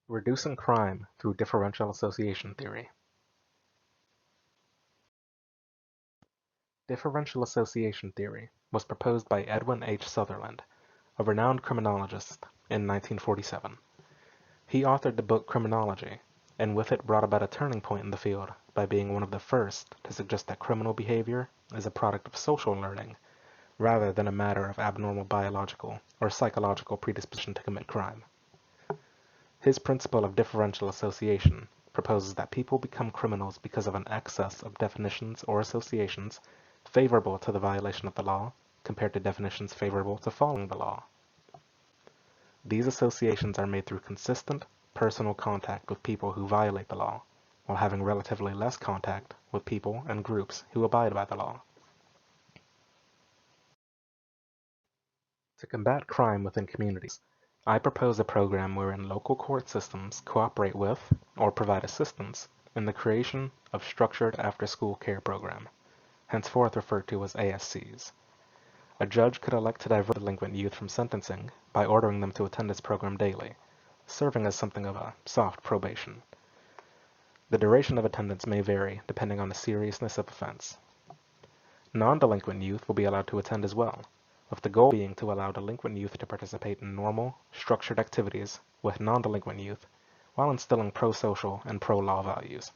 Reducing crime through differential association theory. Differential association theory was proposed by Edwin H. Sutherland, a renowned criminologist, in 1947. He authored the book Criminology, and with it brought about a turning point in the field by being one of the first to suggest that criminal behavior is a product of social learning, rather than a matter of abnormal biological or psychological predisposition to commit crime. His principle of differential association proposes that people become criminals because of an excess of definitions or associations favorable to the violation of the law compared to definitions favorable to following the law. These associations are made through consistent, personal contact with people who violate the law, while having relatively less contact with people and groups who abide by the law. To combat crime within communities, I propose a program wherein local court systems cooperate with or provide assistance in the creation of structured after-school care program, henceforth referred to as ASCs. A judge could elect to divert delinquent youth from sentencing by ordering them to attend this program daily, serving as something of a soft probation. The duration of attendance may vary depending on the seriousness of offense. Non-delinquent youth will be allowed to attend as well, with the goal being to allow delinquent youth to participate in normal, structured activities with non-delinquent youth while instilling pro-social and pro-law values.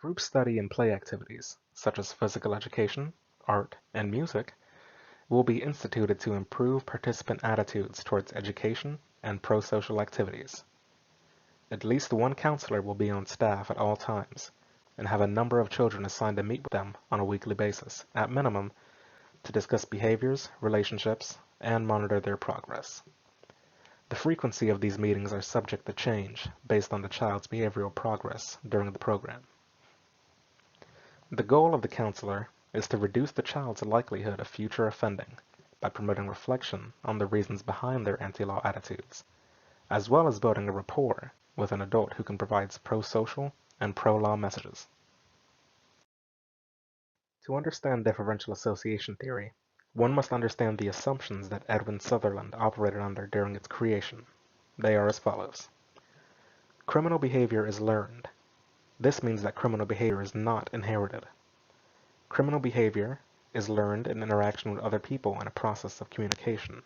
Group study and play activities, such as physical education, art, and music, will be instituted to improve participant attitudes towards education and pro-social activities. At least one counselor will be on staff at all times, and have a number of children assigned to meet with them on a weekly basis, at minimum, to discuss behaviors, relationships, and monitor their progress. The frequency of these meetings are subject to change based on the child's behavioral progress during the program. The goal of the counselor is to reduce the child's likelihood of future offending by promoting reflection on the reasons behind their anti-law attitudes, as well as building a rapport with an adult who can provide pro-social and pro-law messages. To understand differential association theory, one must understand the assumptions that Edwin Sutherland operated under during its creation. They are as follows. Criminal behavior is learned. This means that criminal behavior is not inherited. Criminal behavior is learned in interaction with other people in a process of communication.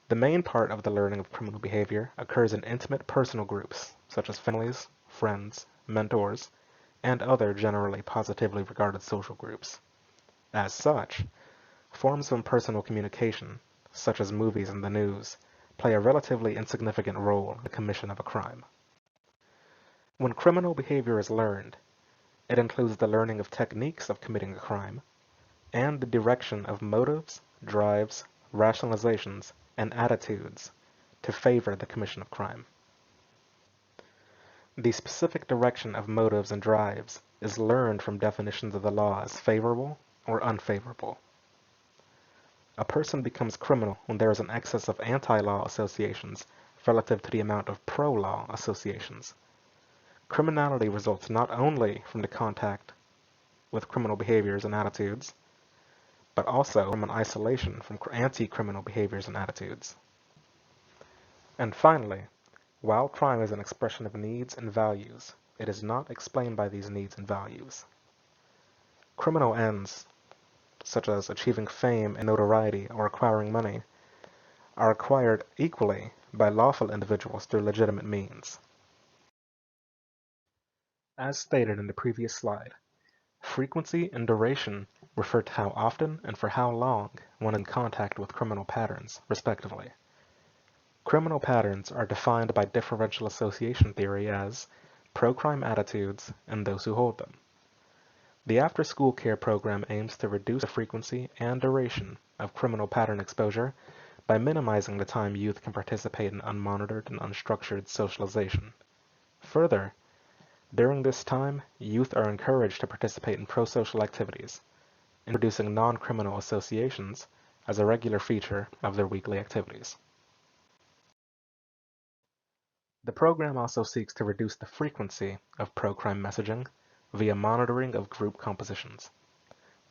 The main part of the learning of criminal behavior occurs in intimate personal groups, such as families, friends, mentors, and other generally positively regarded social groups. As such, forms of impersonal communication, such as movies and the news, play a relatively insignificant role in the commission of a crime. When criminal behavior is learned, it includes the learning of techniques of committing a crime, and the direction of motives, drives, rationalizations, and attitudes to favor the commission of crime. The specific direction of motives and drives is learned from definitions of the law as favorable or unfavorable. A person becomes criminal when there is an excess of anti-law associations relative to the amount of pro-law associations. Criminality results not only from the contact with criminal behaviors and attitudes, but also from an isolation from anti-criminal behaviors and attitudes. And finally, while crime is an expression of needs and values, it is not explained by these needs and values. Criminal ends, such as achieving fame and notoriety or acquiring money, are acquired equally by lawful individuals through legitimate means. As stated in the previous slide, frequency and duration refer to how often and for how long one is in contact with criminal patterns, respectively. Criminal patterns are defined by differential association theory as pro-crime attitudes and those who hold them. The after-school care program aims to reduce the frequency and duration of criminal pattern exposure by minimizing the time youth can participate in unmonitored and unstructured socialization. Further, during this time, youth are encouraged to participate in pro-social activities, introducing non-criminal associations as a regular feature of their weekly activities. The program also seeks to reduce the frequency of pro-crime messaging via monitoring of group compositions.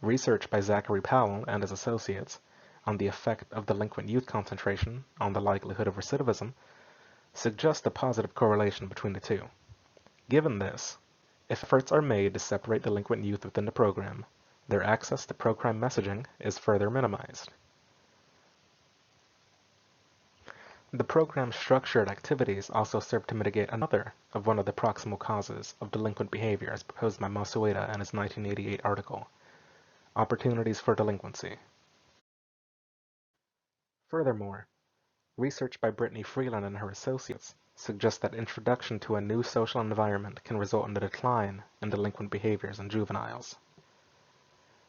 Research by Zachary Powell and his associates on the effect of delinquent youth concentration on the likelihood of recidivism suggest a positive correlation between the two. Given this, if efforts are made to separate delinquent youth within the program, their access to pro-crime messaging is further minimized. The program's structured activities also serve to mitigate another of one of the proximal causes of delinquent behavior as proposed by Masueda in his 1988 article, Opportunities for Delinquency. Furthermore, research by Brittany Freeland and her associates suggests that introduction to a new social environment can result in the decline in delinquent behaviors in juveniles.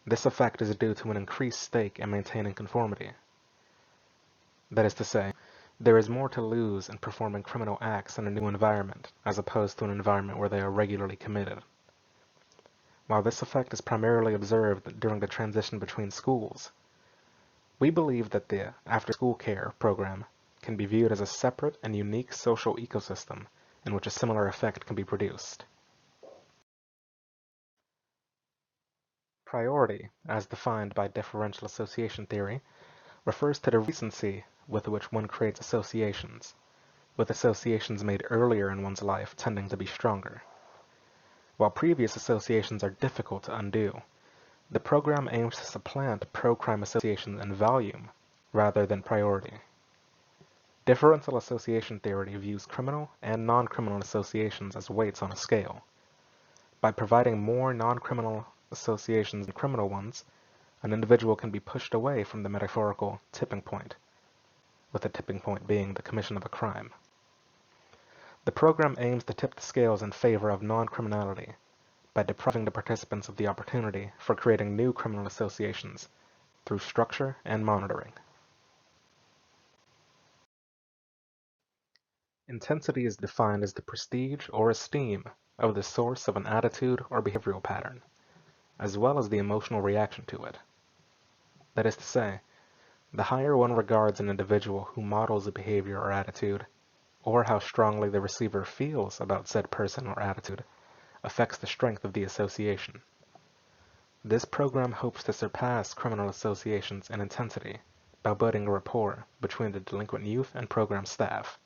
This effect is due to an increased stake in maintaining conformity. That is to say, there is more to lose in performing criminal acts in a new environment as opposed to an environment where they are regularly committed. While this effect is primarily observed during the transition between schools, we believe that the after-school care program can be viewed as a separate and unique social ecosystem in which a similar effect can be produced. Priority, as defined by differential association theory, refers to the recency with which one creates associations, with associations made earlier in one's life tending to be stronger. While previous associations are difficult to undo, the program aims to supplant pro-crime associations in volume rather than priority. Differential association theory views criminal and non-criminal associations as weights on a scale. By providing more non-criminal associations than criminal ones, an individual can be pushed away from the metaphorical tipping point, with the tipping point being the commission of a crime. The program aims to tip the scales in favor of non-criminality by depriving the participants of the opportunity for creating new criminal associations through structure and monitoring. Intensity is defined as the prestige or esteem of the source of an attitude or behavioral pattern, as well as the emotional reaction to it. That is to say, the higher one regards an individual who models a behavior or attitude, or how strongly the receiver feels about said person or attitude, affects the strength of the association. This program hopes to surpass criminal associations in intensity by building a rapport between the delinquent youth and program staff,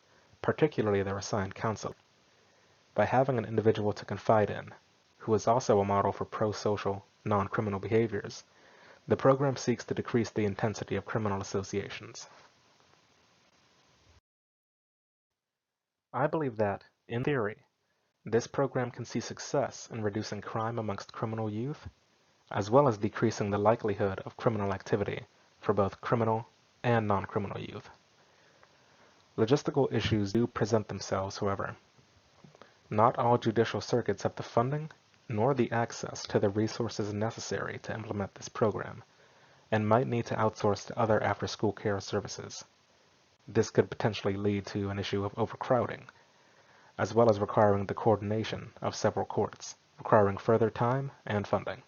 particularly their assigned counselor. By having an individual to confide in, who is also a model for pro-social, non-criminal behaviors, the program seeks to decrease the intensity of criminal associations. I believe that, in theory, this program can see success in reducing crime amongst criminal youth, as well as decreasing the likelihood of criminal activity for both criminal and non-criminal youth. Logistical issues do present themselves, however. Not all judicial circuits have the funding nor the access to the resources necessary to implement this program, and might need to outsource to other after-school care services. This could potentially lead to an issue of overcrowding, as well as requiring the coordination of several courts, requiring further time and funding.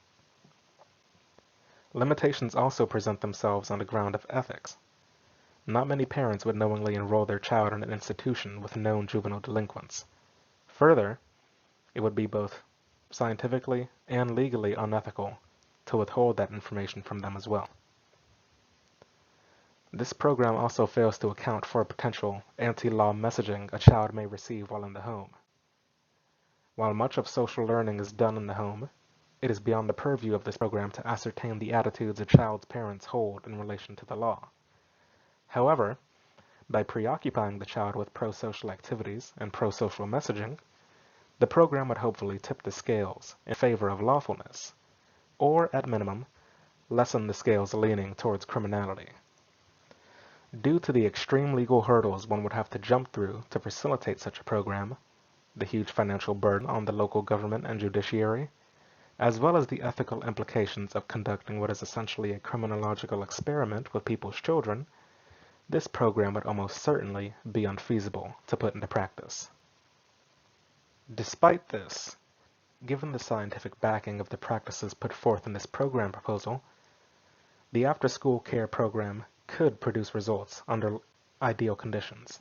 Limitations also present themselves on the ground of ethics. Not many parents would knowingly enroll their child in an institution with known juvenile delinquents. Further, it would be both scientifically and legally unethical to withhold that information from them as well. This program also fails to account for potential anti-law messaging a child may receive while in the home. While much of social learning is done in the home, it is beyond the purview of this program to ascertain the attitudes a child's parents hold in relation to the law. However, by preoccupying the child with pro-social activities and pro-social messaging, the program would hopefully tip the scales in favor of lawfulness, or at minimum, lessen the scales leaning towards criminality. Due to the extreme legal hurdles one would have to jump through to facilitate such a program, the huge financial burden on the local government and judiciary, as well as the ethical implications of conducting what is essentially a criminological experiment with people's children, this program would almost certainly be unfeasible to put into practice. Despite this, given the scientific backing of the practices put forth in this program proposal, the after-school care program could produce results under ideal conditions.